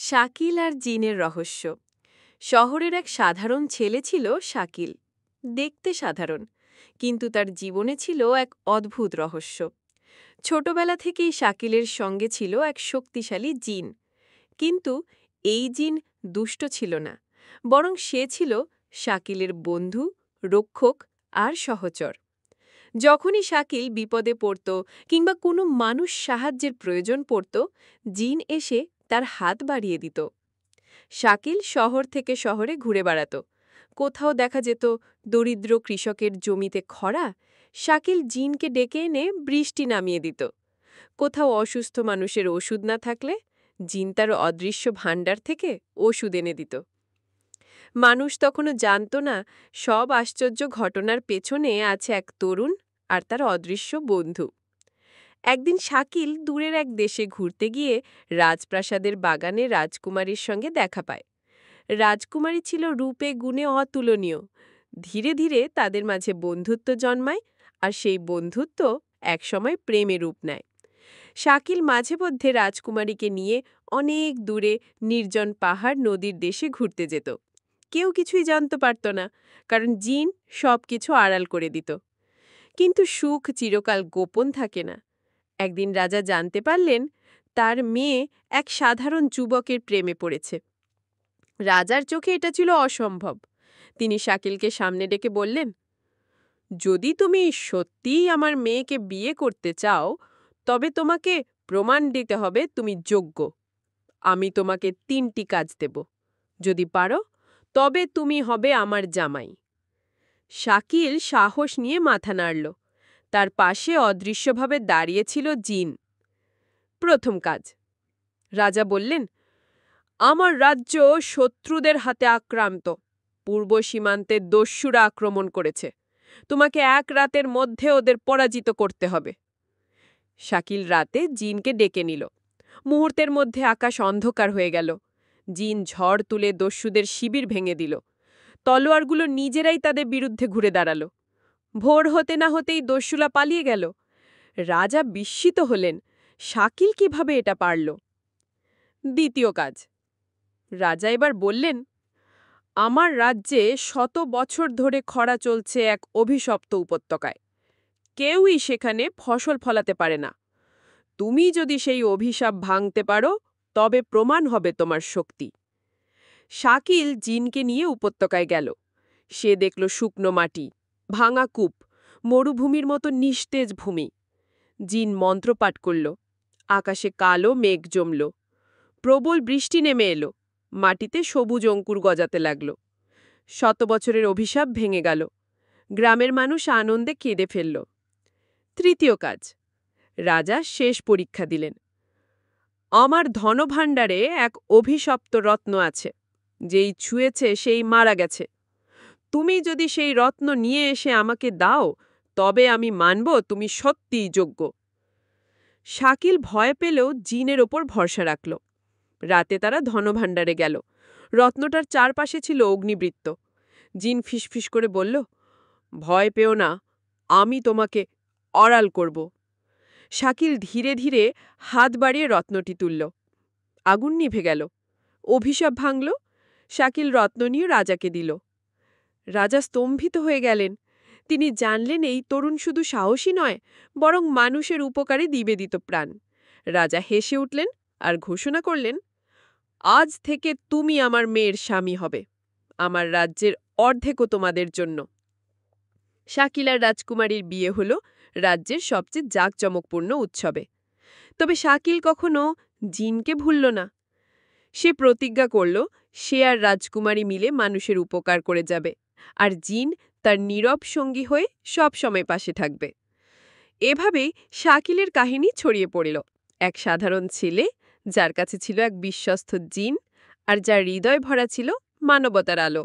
শাকিল আর জিনের রহস্য। শহরের এক সাধারণ ছেলে ছিল শাকিল। দেখতে সাধারণ, কিন্তু তার জীবনে ছিল এক অদ্ভুত রহস্য। ছোটবেলা থেকেই শাকিলের সঙ্গে ছিল এক শক্তিশালী জিন। কিন্তু এই জিন দুষ্ট ছিল না, বরং সে ছিল শাকিলের বন্ধু, রক্ষক আর সহচর। যখনই শাকিল বিপদে পড়ত কিংবা কোনো মানুষ সাহায্যের প্রয়োজন পড়ত, জিন এসে তার হাত বাড়িয়ে দিত। শাকিল শহর থেকে শহরে ঘুরে বেড়াত। কোথাও দেখা যেত দরিদ্র কৃষকের জমিতে খরা, শাকিল জিনকে ডেকে এনে বৃষ্টি নামিয়ে দিত। কোথাও অসুস্থ মানুষের ওষুধ না থাকলে জিন তার অদৃশ্য ভাণ্ডার থেকে ওষুধ এনে দিত। মানুষ তখনও জানত না সব আশ্চর্য ঘটনার পেছনে আছে এক তরুণ আর তার অদৃশ্য বন্ধু। একদিন শাকিল দূরের এক দেশে ঘুরতে গিয়ে রাজপ্রাসাদের বাগানে রাজকুমারীর সঙ্গে দেখা পায়। রাজকুমারী ছিল রূপে গুণে অতুলনীয়। ধীরে ধীরে তাদের মাঝে বন্ধুত্ব জন্মায়, আর সেই বন্ধুত্ব একসময় প্রেমে রূপ নেয়। শাকিল মাঝে মধ্যে রাজকুমারীকে নিয়ে অনেক দূরে নির্জন পাহাড় নদীর দেশে ঘুরতে যেত। কেউ কিছুই জানতে পারত না, কারণ জিন সবকিছু আড়াল করে দিত। কিন্তু সুখ চিরকাল গোপন থাকে না। একদিন রাজা জানতে পারলেন তার মেয়ে এক সাধারণ যুবকের প্রেমে পড়েছে। রাজার চোখে এটা ছিল অসম্ভব। তিনি শাকিলকে সামনে ডেকে বললেন, যদি তুমি সত্যিই আমার মেয়েকে বিয়ে করতে চাও, তবে তোমাকে প্রমাণ দিতে হবে তুমি যোগ্য। আমি তোমাকে 3টি কাজ দেব। যদি পারো, তবে তুমি হবে আমার জামাই। শাকিল সাহস নিয়ে মাথা নাড়ল। তার পাশে অদৃশ্যভাবে দাঁড়িয়েছিল জিন। প্রথম কাজ, রাজা বললেন, আমার রাজ্য শত্রুদের হাতে আক্রান্ত। পূর্ব সীমান্তে দস্যুরা আক্রমণ করেছে। তোমাকে এক রাতের মধ্যে ওদের পরাজিত করতে হবে। শাকিল রাতে জিনকে ডেকে নিল। মুহূর্তের মধ্যে আকাশ অন্ধকার হয়ে গেল। জিন ঝড় তুলে দস্যুদের শিবির ভেঙে দিল। তলোয়ারগুলো নিজেরাই তাদের বিরুদ্ধে ঘুরে দাঁড়াল। ভোর হতে না হতেই দস্যুরা পালিয়ে গেল। রাজা বিস্মিত হলেন, শাকিল কিভাবে এটা পারল। দ্বিতীয় কাজ, রাজা এবার বললেন, আমার রাজ্যে শত বছর ধরে খরা চলছে এক অভিশপ্ত উপত্যকায়। কেউই সেখানে ফসল ফলাতে পারে না। তুমি যদি সেই অভিশাপ ভাঙতে পারো, তবে প্রমাণ হবে তোমার শক্তি। শাকিল জিনকে নিয়ে উপত্যকায় গেল। সে দেখল শুকনো মাটি, ভাঙা কূপ, মরুভূমির মতো নিস্তেজ ভূমি। জিন মন্ত্রপাঠ করল। আকাশে কালো মেঘ জমল। প্রবল বৃষ্টি নেমে এলো। মাটিতে সবুজ অঙ্কুর গজাতে লাগল। শত বছরের অভিশাপ ভেঙে গেল। গ্রামের মানুষ আনন্দে কেঁদে ফেলল। তৃতীয় কাজ, রাজা শেষ পরীক্ষা দিলেন। আমার ধনভাণ্ডারে এক অভিশপ্ত রত্ন আছে। যেই ছুঁয়েছে সেই মারা গেছে। তুমি যদি সেই রত্ন নিয়ে এসে আমাকে দাও, তবে আমি মানব তুমি সত্যিই যোগ্য। শাকিল ভয় পেলেও জিনের ওপর ভরসা রাখল। রাতে তারা ধনভাণ্ডারে গেল। রত্নটার চারপাশে ছিল অগ্নিবৃত্ত। জিন ফিসফিস করে বলল, ভয় পেও না, আমি তোমাকে আড়াল করব। শাকিল ধীরে ধীরে হাত বাড়িয়ে রত্নটি তুলল। আগুন নিভে গেল। অভিশাপ ভাঙল। শাকিল রত্ন নিয়ে রাজাকে দিল। রাজা স্তম্ভিত হয়ে গেলেন। তিনি জানলেন এই তরুণ শুধু সাহসী নয়, বরং মানুষের উপকারে নিবেদিত প্রাণ। রাজা হেসে উঠলেন আর ঘোষণা করলেন, আজ থেকে তুমি আমার মেয়ের স্বামী হবে। আমার রাজ্যের অর্ধেকও তোমাদের জন্য। শাকিল আর রাজকুমারীর বিয়ে হল রাজ্যের সবচেয়ে জাঁকজমকপূর্ণ উৎসবে। তবে শাকিল কখনো জিনকে ভুলল না। সে প্রতিজ্ঞা করল সে আর রাজকুমারী মিলে মানুষের উপকার করে যাবে, আর জিন তার নীরব সঙ্গী হয়ে সব সময় পাশে থাকবে। এভাবেই শাকিলের কাহিনী ছড়িয়ে পড়ল। এক সাধারণ ছেলে যার কাছে ছিল এক বিশ্বস্ত জিন, আর যার হৃদয় ভরা ছিল মানবতার আলো।